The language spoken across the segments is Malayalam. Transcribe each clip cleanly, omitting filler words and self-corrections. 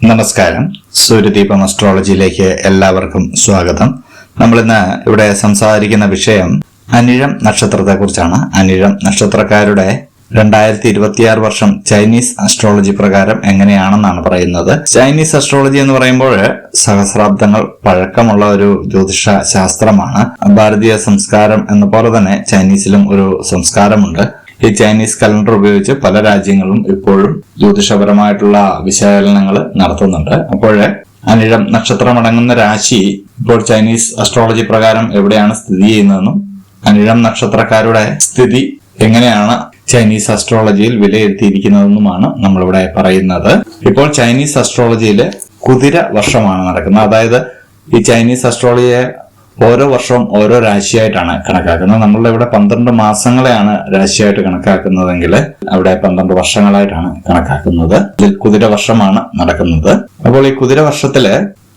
നമസ്കാരം. സൂര്യദീപം അസ്ട്രോളജിയിലേക്ക് എല്ലാവർക്കും സ്വാഗതം. നമ്മളിന്ന് ഇവിടെ സംസാരിക്കുന്ന വിഷയം അനിഴം നക്ഷത്രത്തെ കുറിച്ചാണ്. അനിഴം നക്ഷത്രക്കാരുടെ 2026 വർഷം ചൈനീസ് അസ്ട്രോളജി പ്രകാരം എങ്ങനെയാണെന്നാണ് പറയുന്നത്. ചൈനീസ് അസ്ട്രോളജി എന്ന് പറയുമ്പോൾ സഹസ്രാബ്ദങ്ങൾ പഴക്കമുള്ള ഒരു ജ്യോതിഷ ശാസ്ത്രമാണ്. ഭാരതീയ സംസ്കാരം എന്ന പോലെ തന്നെ ചൈനീസിലും ഒരു സംസ്കാരമുണ്ട്. ഈ ചൈനീസ് കലണ്ടർ ഉപയോഗിച്ച് പല രാജ്യങ്ങളും ഇപ്പോഴും ജ്യോതിഷപരമായിട്ടുള്ള വിശകലനങ്ങൾ നടത്തുന്നുണ്ട്. അപ്പോൾ അനിഴം നക്ഷത്രമടങ്ങുന്ന രാശി ഇപ്പോൾ ചൈനീസ് അസ്ട്രോളജി പ്രകാരം എവിടെയാണ് സ്ഥിതി ചെയ്യുന്നതെന്നും അനിഴം നക്ഷത്രക്കാരുടെ സ്ഥിതി എങ്ങനെയാണ് ചൈനീസ് അസ്ട്രോളജിയിൽ വിലയിരുത്തിയിരിക്കുന്നതെന്നുമാണ് നമ്മളിവിടെ പറയുന്നത്. ഇപ്പോൾ ചൈനീസ് അസ്ട്രോളജിയിൽ കുതിര വർഷമാണ് നടക്കുന്നത്. അതായത് ഈ ചൈനീസ് അസ്ട്രോളജിയെ ഓരോ വർഷവും ഓരോ രാശിയായിട്ടാണ് കണക്കാക്കുന്നത്. നമ്മളുടെ ഇവിടെ 12 മാസങ്ങളെയാണ് രാശിയായിട്ട് കണക്കാക്കുന്നതെങ്കിൽ അവിടെ 12 വർഷങ്ങളായിട്ടാണ് കണക്കാക്കുന്നത്. ഇതിൽ കുതിര വർഷമാണ് നടക്കുന്നത്. അപ്പോൾ ഈ കുതിര വർഷത്തില്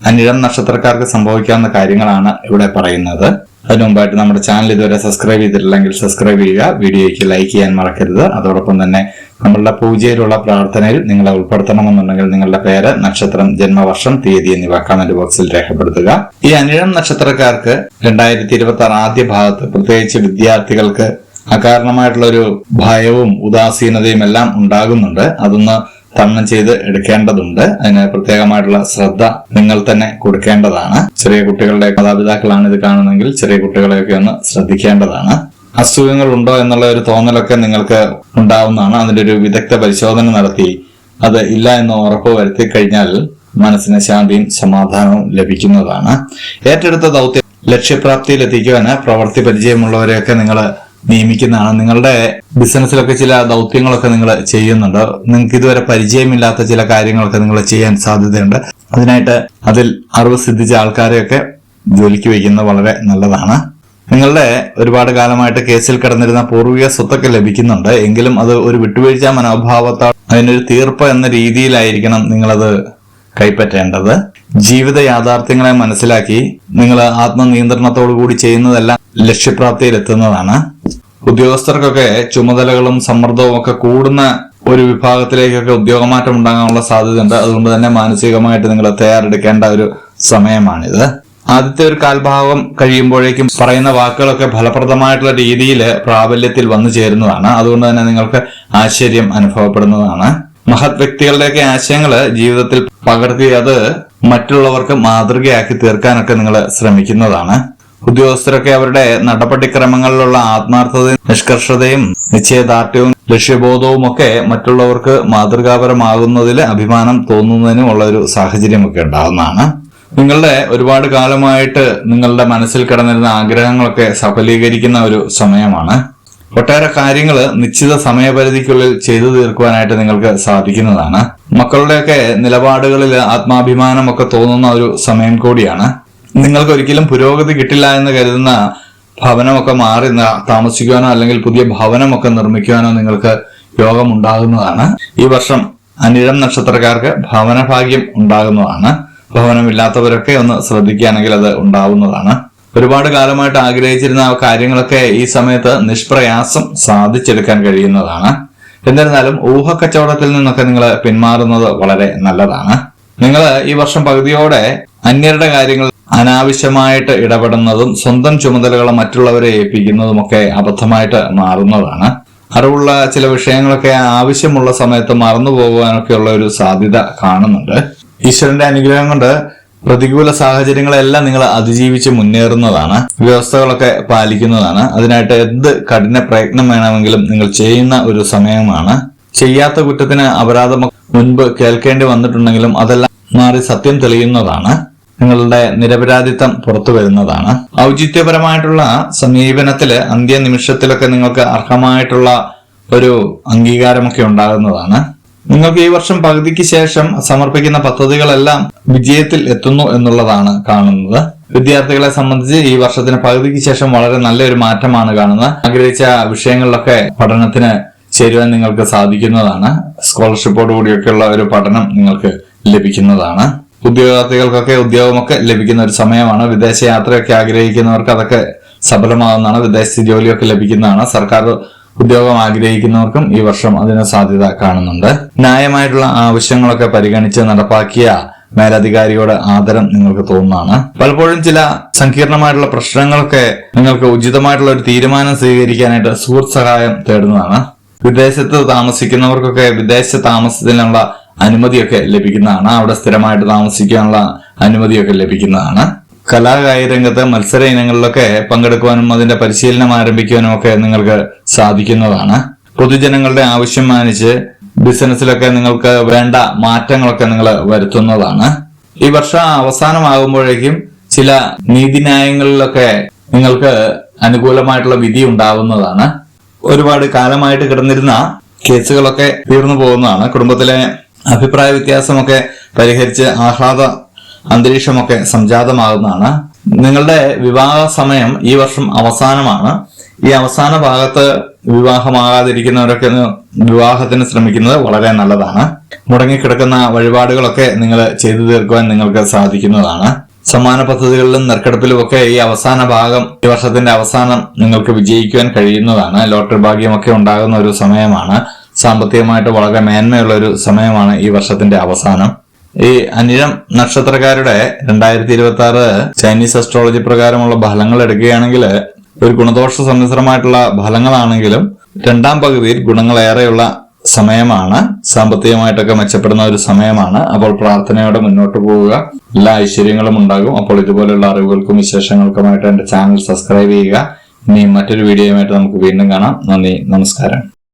അനിഴം നക്ഷത്രക്കാർക്ക് സംഭവിക്കാവുന്ന കാര്യങ്ങളാണ് ഇവിടെ പറയുന്നത്. അതിനു മുമ്പായിട്ട് നമ്മുടെ ചാനൽ ഇതുവരെ സബ്സ്ക്രൈബ് ചെയ്തിട്ടില്ലെങ്കിൽ സബ്സ്ക്രൈബ് ചെയ്യുക, വീഡിയോയ്ക്ക് ലൈക്ക് ചെയ്യാൻ മറക്കരുത്. അതോടൊപ്പം തന്നെ നമ്മളുടെ പൂജയിലുള്ള പ്രാർത്ഥനയിൽ നിങ്ങളെ ഉൾപ്പെടുത്തണമെന്നുണ്ടെങ്കിൽ നിങ്ങളുടെ പേര്, നക്ഷത്രം, ജന്മവർഷം, തീയതി എന്നിവ കമന്റ് ബോക്സിൽ രേഖപ്പെടുത്തുക. ഈ അനിഴം നക്ഷത്രക്കാർക്ക് 2026 ആദ്യ ഭാഗത്ത് പ്രത്യേകിച്ച് വിദ്യാർത്ഥികൾക്ക് അകാരണമായിട്ടുള്ള ഒരു ഭയവും ഉദാസീനതയും എല്ലാം ഉണ്ടാകുന്നുണ്ട്. അതൊന്ന് തരണം ചെയ്ത് എടുക്കേണ്ടതുണ്ട്. അതിന് പ്രത്യേകമായിട്ടുള്ള ശ്രദ്ധ നിങ്ങൾ തന്നെ കൊടുക്കേണ്ടതാണ്. ചെറിയ കുട്ടികളുടെ മാതാപിതാക്കളാണ് ഇത് കാണുന്നതെങ്കിൽ ചെറിയ കുട്ടികളെയൊക്കെ ഒന്ന് ശ്രദ്ധിക്കേണ്ടതാണ്. അസുഖങ്ങൾ ഉണ്ടോ എന്നുള്ള ഒരു തോന്നലൊക്കെ നിങ്ങൾക്ക് ഉണ്ടാവുന്നതാണ്. അതിന്റെ ഒരു വിദഗ്ധ പരിശോധന നടത്തി അത് ഇല്ല എന്ന് ഉറപ്പ് വരുത്തി കഴിഞ്ഞാൽ മനസ്സിന് ശാന്തിയും സമാധാനവും ലഭിക്കുന്നതാണ്. ഏറ്റെടുത്ത ദൗത്യം ലക്ഷ്യപ്രാപ്തിയിൽ എത്തിക്കുവാൻ പ്രവൃത്തി പരിചയമുള്ളവരെയൊക്കെ നിങ്ങൾ നിയമിക്കുന്നതാണ്. നിങ്ങളുടെ ബിസിനസ്സിലൊക്കെ ചില ദൗത്യങ്ങളൊക്കെ നിങ്ങൾ ചെയ്യുന്നുണ്ട്. നിങ്ങൾക്ക് ഇതുവരെ പരിചയമില്ലാത്ത ചില കാര്യങ്ങളൊക്കെ നിങ്ങൾ ചെയ്യാൻ സാധ്യതയുണ്ട്. അതിനായിട്ട് അതിൽ അറിവ് സിദ്ധിച്ച ആൾക്കാരെയൊക്കെ ജോലിക്ക് വയ്ക്കുന്നത് വളരെ നല്ലതാണ്. നിങ്ങളുടെ ഒരുപാട് കാലമായിട്ട് കേസിൽ കിടന്നിരുന്ന പൂർവിക സ്വത്തൊക്കെ ലഭിക്കുന്നുണ്ട്. എങ്കിലും അത് ഒരു വിട്ടുവീഴ്ച മനോഭാവത്താൽ അതിനൊരു തീർപ്പ് എന്ന രീതിയിലായിരിക്കണം നിങ്ങളത് കൈപ്പറ്റേണ്ടത്. ജീവിത യാഥാർത്ഥ്യങ്ങളെ മനസ്സിലാക്കി നിങ്ങൾ ആത്മനിയന്ത്രണത്തോടു കൂടി ചെയ്യുന്നതെല്ലാം ലക്ഷ്യപ്രാപ്തിയിൽ എത്തുന്നതാണ്. ഉദ്യോഗസ്ഥർക്കൊക്കെ ചുമതലകളും സമ്മർദ്ദവും ഒക്കെ കൂടുന്ന ഒരു വിഭാഗത്തിലേക്കൊക്കെ ഉദ്യോഗമാറ്റം ഉണ്ടാകാനുള്ള സാധ്യതയുണ്ട്. അതുകൊണ്ട് തന്നെ മാനസികമായിട്ട് നിങ്ങൾ തയ്യാറെടുക്കേണ്ട ഒരു സമയമാണിത്. ആദ്യത്തെ ഒരു കാൽഭാഗം കഴിയുമ്പോഴേക്കും പറയുന്ന വാക്കുകളൊക്കെ ഫലപ്രദമായിട്ടുള്ള രീതിയിൽ പ്രാബല്യത്തിൽ വന്നു ചേരുന്നതാണ്. അതുകൊണ്ട് തന്നെ നിങ്ങൾക്ക് ആശ്ചര്യം അനുഭവപ്പെടുന്നതാണ്. മഹത് വ്യക്തികളുടെയൊക്കെ ആശയങ്ങള് ജീവിതത്തിൽ പകർത്തി അത് മറ്റുള്ളവർക്ക് മാതൃകയാക്കി തീർക്കാനൊക്കെ നിങ്ങൾ ശ്രമിക്കുന്നതാണ്. ഉദ്യോഗസ്ഥരൊക്കെ അവരുടെ നടപടിക്രമങ്ങളിലുള്ള ആത്മാർത്ഥതയും നിഷ്കർഷതയും നിശ്ചയദാർഢ്യവും ലക്ഷ്യബോധവും ഒക്കെ മറ്റുള്ളവർക്ക് മാതൃകാപരമാകുന്നതിൽ അഭിമാനം തോന്നുന്നതിനുമുള്ള ഒരു സാഹചര്യമൊക്കെ ഉണ്ടാകുന്നതാണ്. നിങ്ങളുടെ ഒരുപാട് കാലമായിട്ട് നിങ്ങളുടെ മനസ്സിൽ കിടന്നിരുന്ന ആഗ്രഹങ്ങളൊക്കെ സഫലീകരിക്കുന്ന ഒരു സമയമാണ്. ഒട്ടേറെ കാര്യങ്ങൾ നിശ്ചിത സമയപരിധിക്കുള്ളിൽ ചെയ്തു തീർക്കുവാനായിട്ട് നിങ്ങൾക്ക് സാധിക്കുന്നതാണ്. മക്കളുടെയൊക്കെ നിലപാടുകളിൽ ആത്മാഭിമാനമൊക്കെ തോന്നുന്ന ഒരു സമയം കൂടിയാണ്. നിങ്ങൾക്ക് ഒരിക്കലും പുരോഗതി കിട്ടില്ല എന്ന് കരുതുന്ന ഭവനമൊക്കെ മാറി താമസിക്കുവാനോ അല്ലെങ്കിൽ പുതിയ ഭവനമൊക്കെ നിർമ്മിക്കുവാനോ നിങ്ങൾക്ക് യോഗമുണ്ടാകുന്നതാണ്. ഈ വർഷം അനിഴം നക്ഷത്രക്കാർക്ക് ഭവനഭാഗ്യം ഉണ്ടാകുന്നതാണ്. ഭവനമില്ലാത്തവരൊക്കെ ഒന്ന് ശ്രദ്ധിക്കുകയാണെങ്കിൽ അത് ഉണ്ടാവുന്നതാണ്. ഒരുപാട് കാലമായിട്ട് ആഗ്രഹിച്ചിരുന്ന കാര്യങ്ങളൊക്കെ ഈ സമയത്ത് നിഷ്പ്രയാസം സാധിച്ചെടുക്കാൻ കഴിയുന്നതാണ്. എന്നിരുന്നാലും ഊഹക്കച്ചവടത്തിൽ നിന്നൊക്കെ നിങ്ങൾ പിന്മാറുന്നത് വളരെ നല്ലതാണ്. നിങ്ങൾ ഈ വർഷം പകുതിയോടെ അന്യരുടെ കാര്യങ്ങൾ അനാവശ്യമായിട്ട് ഇടപെടുന്നതും സ്വന്തം ചുമതലകൾ മറ്റുള്ളവരെ ഏൽപ്പിക്കുന്നതുമൊക്കെ അബദ്ധമായിട്ട് മാറുന്നതാണ്. അറിവുള്ള ചില വിഷയങ്ങളൊക്കെ ആവശ്യമുള്ള സമയത്ത് മറന്നു പോകുവാനൊക്കെയുള്ള ഒരു സാധ്യത കാണുന്നുണ്ട്. ഈശ്വരന്റെ അനുഗ്രഹം കൊണ്ട് പ്രതികൂല സാഹചര്യങ്ങളെല്ലാം നിങ്ങൾ അതിജീവിച്ച് മുന്നേറുന്നതാണ്. വ്യവസ്ഥകളൊക്കെ പാലിക്കുന്നതാണ്. അതിനായിട്ട് എന്ത് കഠിന പ്രയത്നം വേണമെങ്കിലും നിങ്ങൾ ചെയ്യുന്ന ഒരു സമയമാണ്. ചെയ്യാത്ത കുറ്റത്തിന് അപരാധം മുൻപ് കേൾക്കേണ്ടി വന്നിട്ടുണ്ടെങ്കിലും അതെല്ലാം മാറി സത്യം തെളിയുന്നതാണ്. നിങ്ങളുടെ നിരപരാധിത്വം പുറത്തു വരുന്നതാണ്. ഔചിത്യപരമായിട്ടുള്ള സമീപനത്തില് അന്ത്യനിമിഷത്തിലൊക്കെ നിങ്ങൾക്ക് അർഹമായിട്ടുള്ള ഒരു അംഗീകാരമൊക്കെ ഉണ്ടാകുന്നതാണ്. നിങ്ങൾക്ക് ഈ വർഷം പകുതിക്ക് ശേഷം സമർപ്പിക്കുന്ന പദ്ധതികളെല്ലാം വിജയത്തിൽ എത്തുന്നു എന്നുള്ളതാണ് കാണുന്നത്. വിദ്യാർത്ഥികളെ സംബന്ധിച്ച് ഈ വർഷത്തിന് പകുതിക്ക് ശേഷം വളരെ നല്ലൊരു മാറ്റമാണ് കാണുന്നത്. ആഗ്രഹിച്ച വിഷയങ്ങളിലൊക്കെ പഠനത്തിന് ചേരുവാൻ നിങ്ങൾക്ക് സാധിക്കുന്നതാണ്. സ്കോളർഷിപ്പോട് കൂടിയൊക്കെയുള്ള ഒരു പഠനം നിങ്ങൾക്ക് ലഭിക്കുന്നതാണ്. ഉദ്യോഗാർത്ഥികൾക്കൊക്കെ ഉദ്യോഗമൊക്കെ ലഭിക്കുന്ന ഒരു സമയമാണ്. വിദേശ യാത്രയൊക്കെ ആഗ്രഹിക്കുന്നവർക്ക് അതൊക്കെ സഫലമാകുന്നതാണ്. വിദേശ ജോലിയൊക്കെ ലഭിക്കുന്നതാണ്. സർക്കാർ ഉദ്യോഗം ആഗ്രഹിക്കുന്നവർക്കും ഈ വർഷം അതിന് സാധ്യത കാണുന്നുണ്ട്. ന്യായമായിട്ടുള്ള ആവശ്യങ്ങളൊക്കെ പരിഗണിച്ച് നടപ്പാക്കിയ മേലധികാരിയോട് ആദരം നിങ്ങൾക്ക് തോന്നുന്നതാണ്. പലപ്പോഴും ചില സങ്കീർണമായിട്ടുള്ള പ്രശ്നങ്ങളൊക്കെ നിങ്ങൾക്ക് ഉചിതമായിട്ടുള്ള ഒരു തീരുമാനം സ്വീകരിക്കാനായിട്ട് സുഹൃത്ത് സഹായം തേടുന്നതാണ്. വിദേശത്ത് താമസിക്കുന്നവർക്കൊക്കെ വിദേശ താമസത്തിനുള്ള അനുമതിയൊക്കെ ലഭിക്കുന്നതാണ്. അവിടെ സ്ഥിരമായിട്ട് താമസിക്കാനുള്ള അനുമതിയൊക്കെ ലഭിക്കുന്നതാണ്. കലാകായിക രംഗത്ത് മത്സര ഇനങ്ങളിലൊക്കെ പങ്കെടുക്കുവാനും അതിന്റെ പരിശീലനം ആരംഭിക്കുവാനും ഒക്കെ നിങ്ങൾക്ക് സാധിക്കുന്നതാണ്. പൊതുജനങ്ങളുടെ ആവശ്യം മാനിച്ച് ബിസിനസ്സിലൊക്കെ നിങ്ങൾക്ക് വേണ്ട മാറ്റങ്ങളൊക്കെ നിങ്ങൾ വരുത്തുന്നതാണ്. ഈ വർഷം അവസാനമാകുമ്പോഴേക്കും ചില നീതിന്യായങ്ങളിലൊക്കെ നിങ്ങൾക്ക് അനുകൂലമായിട്ടുള്ള വിധി ഉണ്ടാവുന്നതാണ്. ഒരുപാട് കാലമായിട്ട് കിടന്നിരുന്ന കേസുകളൊക്കെ തീർന്നു പോകുന്നതാണ്. കുടുംബത്തിലെ അഭിപ്രായ വ്യത്യാസമൊക്കെ പരിഹരിച്ച് ആഹ്ലാദ അന്തരീക്ഷമൊക്കെ സംജാതമാകുന്നതാണ്. നിങ്ങളുടെ വിവാഹ സമയം ഈ വർഷം അവസാനമാണ്. ഈ അവസാന ഭാഗത്ത് വിവാഹമാകാതിരിക്കുന്നവരൊക്കെ വിവാഹത്തിന് ശ്രമിക്കുന്നത് വളരെ നല്ലതാണ്. മുടങ്ങിക്കിടക്കുന്ന വഴിപാടുകളൊക്കെ നിങ്ങൾ ചെയ്തു തീർക്കുവാൻ നിങ്ങൾക്ക് സാധിക്കുന്നതാണ്. സമ്മാന പദ്ധതികളിലും നറുക്കെടുപ്പിലും ഒക്കെ ഈ അവസാന ഭാഗം, ഈ വർഷത്തിന്റെ അവസാനം നിങ്ങൾക്ക് വിജയിക്കുവാൻ കഴിയുന്നതാണ്. ലോട്ടറി ഭാഗ്യമൊക്കെ ഉണ്ടാകുന്ന ഒരു സമയമാണ്. സാമ്പത്തികമായിട്ട് വളരെ മേന്മയുള്ള ഒരു സമയമാണ് ഈ വർഷത്തിന്റെ അവസാനം. ഈ അനിഴം നക്ഷത്രക്കാരുടെ 2026 ചൈനീസ് അസ്ട്രോളജി പ്രകാരമുള്ള ഫലങ്ങൾ എടുക്കുകയാണെങ്കിൽ ഒരു ഗുണദോഷ സമ്മിശ്രമായിട്ടുള്ള ഫലങ്ങളാണെങ്കിലും രണ്ടാം പകുതിയിൽ ഗുണങ്ങളേറെയുള്ള സമയമാണ്. സാമ്പത്തികമായിട്ടൊക്കെ മെച്ചപ്പെടുന്ന ഒരു സമയമാണ്. അപ്പോൾ പ്രാർത്ഥനയോടെ മുന്നോട്ട് പോവുക. എല്ലാ ഐശ്വര്യങ്ങളും ഉണ്ടാകും. അപ്പോൾ ഇതുപോലുള്ള അറിവുകൾക്കും വിശേഷങ്ങൾക്കുമായിട്ട് എന്റെ ചാനൽ സബ്സ്ക്രൈബ് ചെയ്യുക. ഇനി മറ്റൊരു വീഡിയോയുമായിട്ട് നമുക്ക് വീണ്ടും കാണാം. നന്ദി, നമസ്കാരം.